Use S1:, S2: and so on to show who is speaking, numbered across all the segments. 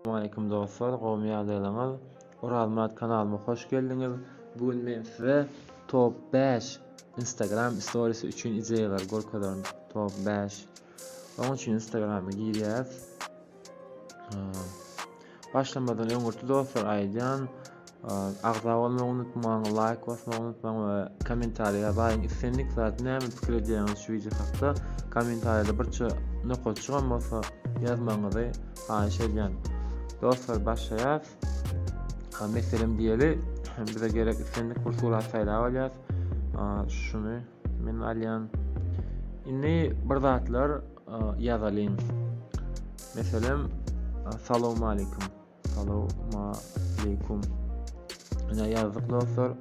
S1: Assalamualaikum dostlar, gowmy ýagdaýlaryňyz. Urazmat kanalyma hoş geldiňiz. Bugün men size top 5 Instagram storiesi üçin ideýalar görkezýän top 5. Onuň üçin Instagramy girýäs. Başlamadan öňürti dostlar aýdýan agza bolmagy unutmaň, like basmagy unutmaň we kommentariýa ýazaýyn. Islendik zat näme pikir edýäňiz şu video hakda kommentariýada birçe nokot çygan bolsa ýazmaňyzy haýyş edýän. Dostlar başlayas. Meselem diýeli bize gerek islendik bir surat saýlap alýas. Şunu men alýan. Inni bir zatlar ýazalym. Meselem assalamu alaykum. Assalamu alaykum. Ina ýazdyk dostlar.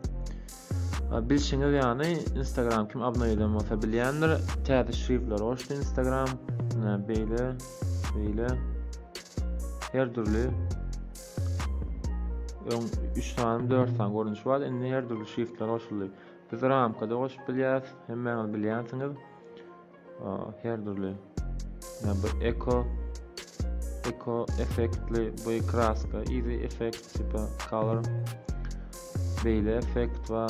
S1: Bilşiňiz ýany Instagram kim abone eden bolsa bilýändir. Täze şrifler goşdy Instagram. Beýle her türlü 3 tane 4 tane görünüş var. Indi her türlü şrifler goşuldy. Biz ramkada goşup bilýäs, hemmeňiz bilýänsiňiz. Her türlü. Bu eco effektli, bu kraska, easy effect tipa color. Beýle effekt we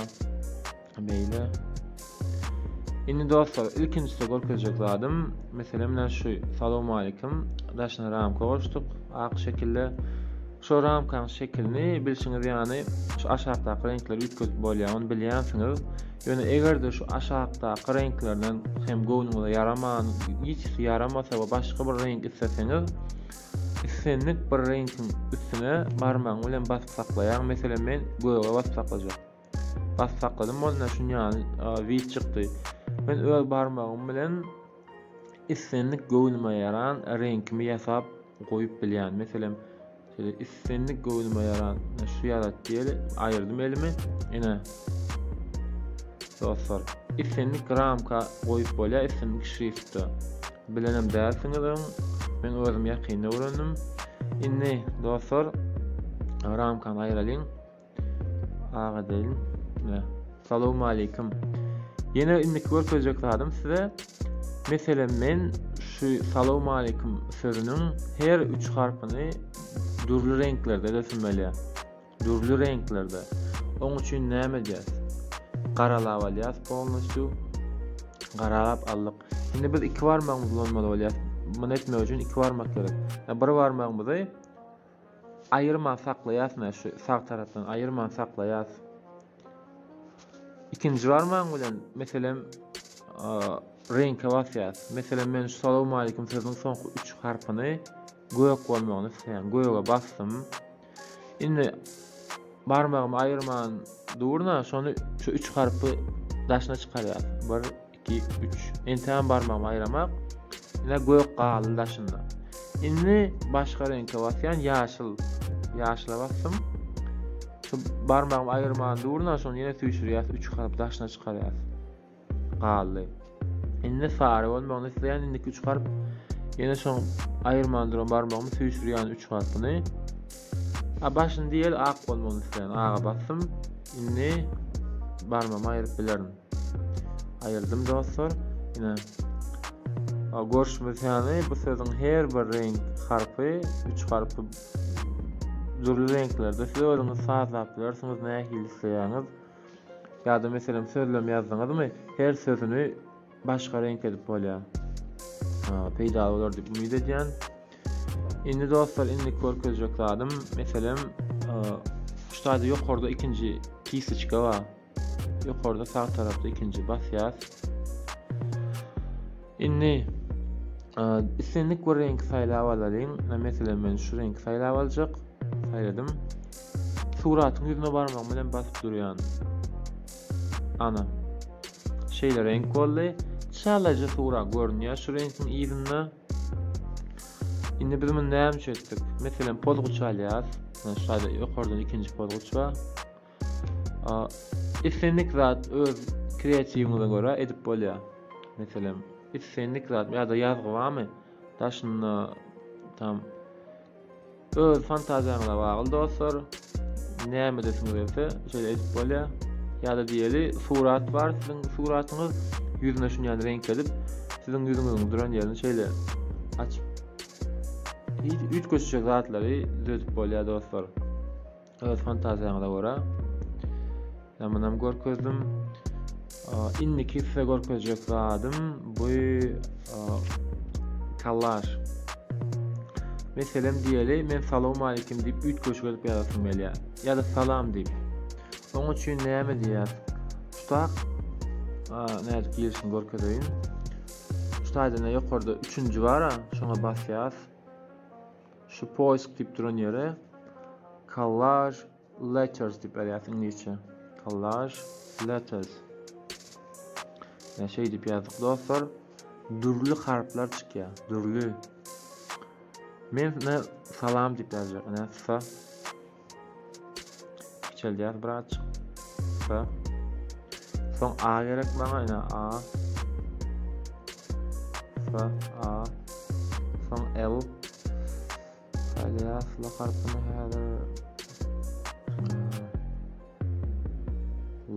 S1: beýle. Indi dostlar, ilkinçisi görkezjek zadym. Meselem men şu assalamu alaykum daşna ramka goşdyk. Ak şekilde şu ramkaň şeklini bilşiňiz ýany şu aşagdaky renkler ütközüp bolýar, onu bilýänsiňiz. Ýöne egerde şu aşagdaky renklerden hem gownuňyza yaraman, hiç yaramasa we başga bir renk isleseňiz, islendik bir renkiň üstüne barmagy bilen basyp saklaýar. Meselem men göýe basyp saklajak. Basyp sakladym, onda şunýan wit çykdy. Men öz barmagym bilen islendik gownuňa yaran renkimi ýasap goýup bilýän. Meselem şeýle islendik gownuňa yaran şu ýarat diýeli aýyrdym elimi. Ene dostlar, islendik ramka goýup bolýar, islendik şriftde. Bilenem dälsiňiz, men özüm ýakynda öwrendim. Indi dostlar, ramkany aýralyň. Aga diýin. Assalamu alaykum. Yine indi görkezjek zadym size. Meselem men şu assalamu alaykum sözüniň her 3 harpyny durly renklerde resimlelýär. Durly renklerde. Onuň üçin näme edýäs? Garalap alýas, polnosy garalap aldyk. Indi biz 2 barmagymyz bolmaly bolýar. Bunu etmek üçin 2 barmak gerek. Bir barmagymyzy aýyrma saklaýas, şu sağ tarapdan aýyrma saklaýas. İkinci barmağım bilen meselem renk basýas. Meselem men şu assalamu alaykum sözüniň soňky 3 harpyny göýek bolmagyny isleýän. Göýege bastym. Indi barmagym aýyrman durna şonu şu 3 harpy daşna çykarýar. 1 2 3. Enten barmagym aýramak ine göýek galy daşynda. Indi başga renkge basýan ýaşyl. Ýaşyla bastym. Şu barmagym aýyrman durna şonu ýene süýşürýär, 3 harp daşna çykarýar. Galy. Indi sary bolmagyny isleýän indi 3 harp ýene şoň aýyrman duran barmagymy süýşürýän 3 harpyny. Başyny diýel ak bolmagyny isleýän. Aga bastym. Indi barmagym aýryp bilerim. Aýyrdym dostlar. Ine görüşmek ýany bu sözüň her bir renk harpy, 3 harpy durly renklerde siz özüňiz sazlap bilersiňiz, näme isleýäňiz. Ýa-da meselem sözlem ýazdyňyzmy, her sözüni başga renk edip bolýar. Peýda bolar diýip umyt edýän. Indi dostlar, indi görkezjek zadym, meselem şu taýda ýokarda ikinji kisiçka bar. Ýokarda sağ tarapda ikinji basýas. Indi islendik bir renk saýlap alalyň. Meselem men şu renk saýlap aljak. Saýladım. Suratyň ýüzüne barmagym bilen basyp durýan. Ana. Şeýle renk boldy. Çalaja sura görünýär şu renkiň ýüzünde. Indi biz bunu näme etdik? Meselem pozguç alýas. Şaýda ýokardan ikinji pozguç bar. Islendik zat öz kreatiwligiňize görä edip bolýar. Meselem islendik zat ýa-da ýazgy barmy? Daşyny tam öz fantaziýaňyza bagly dostlar. Näme desiňiz etse, şeýle edip bolýar. Ýa-da diýeli surat bar, siziň suratyňyz ýüzüne şunýan renk edip, siziň ýüzüňiziň duran ýerini şeýle açyp Üç köşecek zatları düzüp bolýar dostlar. Öz fantaziyaňyza görä. Menam görkezdim. Inniki size görkezjek zatym bu kallar. Meselem diýeli men salamu alaykum diýip üç köşe gelip ýazasym gelýär. Ýa-da salam diýip. Onuň üçin näme diýär? Tutak näde girişini görkezeýin. Şutaýda ýokarda 3-nji bar, şoňa basýas. Şu poisk diýip duran ýere collage letters diýip ýazýar inglizçe. Collage letters. Ya şey diýip ýazdyk dostlar. Durly harflar çykýar. Durly. Men salam diýip ýazjak. Ana sa. Kiçelýär birazçyk. Sa. Soň a gerek bana ina a. Sa a. Soň l. Alias la harfini hada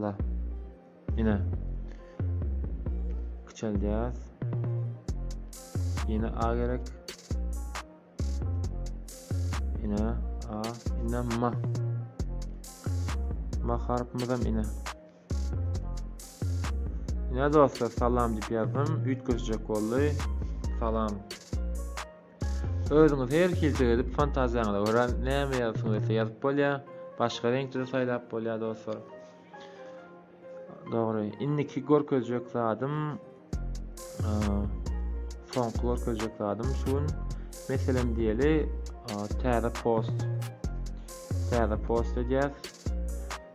S1: la ina kiçelýär. Ina a gerek. Ina a, ina ma. Ma harfimizam ina. Ina dostlar salam diýip ýazdym. Üç köşejek boldy. Salam. Özüňiz her kilde edip fantaziyaňyza görä näme ýazysyňyz ýazyp bolýar. Başga reňkleri saýlap bolýar dostlar. Dogry. Inniki görkezjek zatym soňky görkezjek zatym şun. Meselem diýeli täze post. Täze post edýär.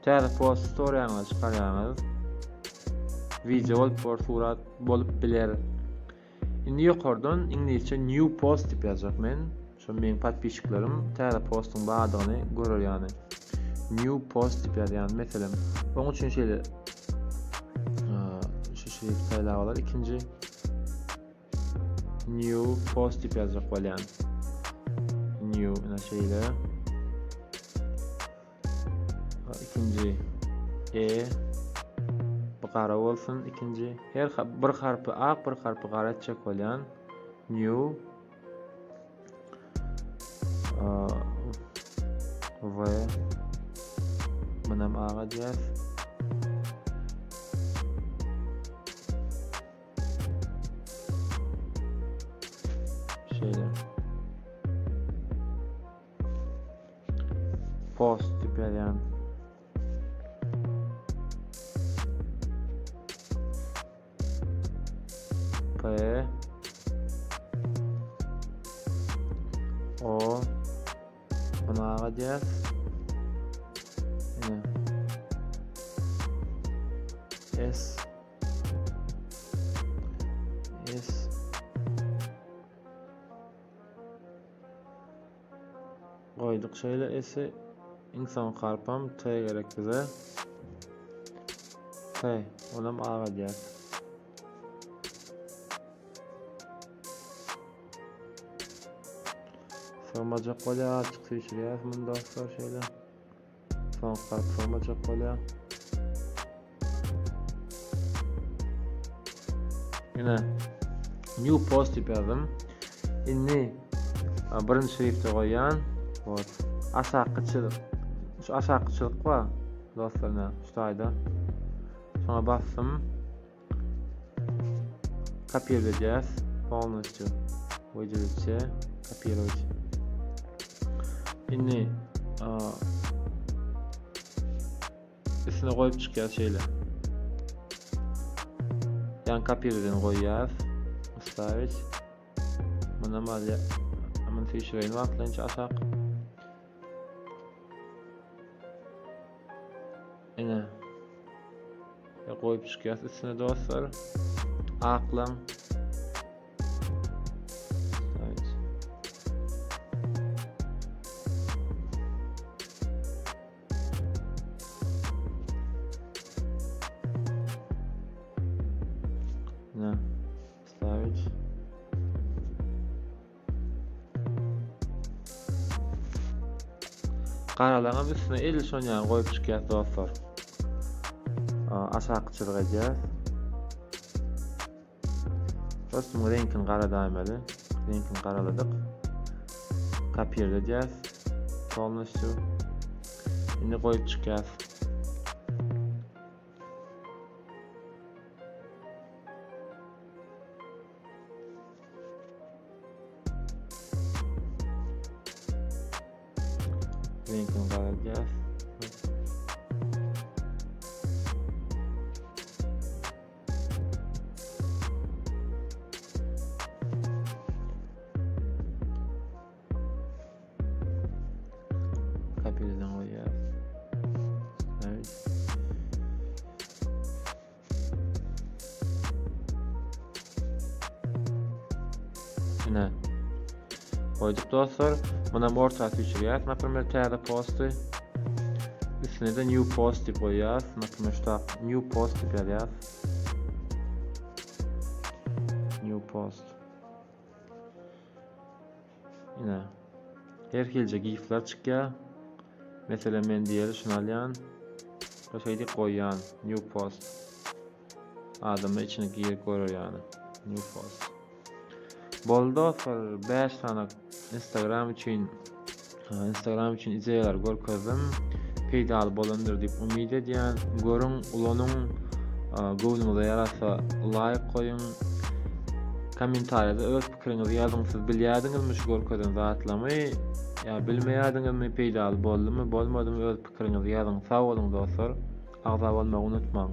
S1: Täze post story'aňyzy çykarýarňyz. Video bolup surat bolup biler. Indi ýokardan inglizçe new post diýip ýazjak men. Şo meniň patpiçiklerim täze postyň badygyny görür ýani. New post diýip ýazýan meselem. Onuň üçin şeýle şu şey saýlawalar ikinji new post diýip ýazjak bolýan. New ina şeýle. İkinji qara bolsun, ikinji her bir harpy ak, bir harpy qara çek bolýan. New we menam aga diýär. Şeýle. Post diýip ýazýan. O bana diýär. S goýdyk şeýle S insan harpam T gerek bize. T onam A diýär. Sormacak bolýar, açyk seçilýär munda dostlar şeýle. Son harp sormacak bolýar. Ina new post diýip ýazdym. Inni birinji şriftde goýan, bot aşakyçylyk. Şu aşakyçylyk ba dostlar, şutaýda. Şoňa bassym. Kopýalajak, полностью выделить, копировать. Inni üstüne koyup çıkıyor şeyle. Yan kopyaladan koyuyor. Ставить. Buna malya. Aman fişreyin vakitlenince atak. Yine koyup çıkıyor üstüne dostlar. Aklan. Ставить. Qaralaňam üstüne el şonýan goýup çykýar dostlar. Aşakyçylyk edýär. Dostum renkin qaradaýmaly. Renkin qaraladyk. Kopýala edýäs. Polnosyu. Indi goýup çykýas. Linkini gaýdyas. Kopýaladan goýýas. Evet. Ine. Goýdyk dostlar. Muna ortaga düşürýäs. Näpärmer täze posty. Üstüne de new post diýip goýýas. Näpärmer şuta new post diýip ýazýas. New post. Ine. Herkilje gifler çykýar. Mesela men diýeli şunu alýan. Goşaýdy goýýan new post. Adamy içine girip görür ýani. New post. Boldy dostlar 5 tane Instagram için ideýalar görkezdim. Peýdal bolandyr diýip umyt edýän. Görüň ulanyň gowluňyza ýarasa like goýun. Kommentariýada öz pikiriňizi ýazyň. Siz bilýärdiňizmi şu görkezden zatlamy? Ya bilmeýärdiňizmi peýdal boldymy, bolmadymy öz pikiriňizi ýazyň. Sag bolun dostlar. Agza bolmagy unutmaň.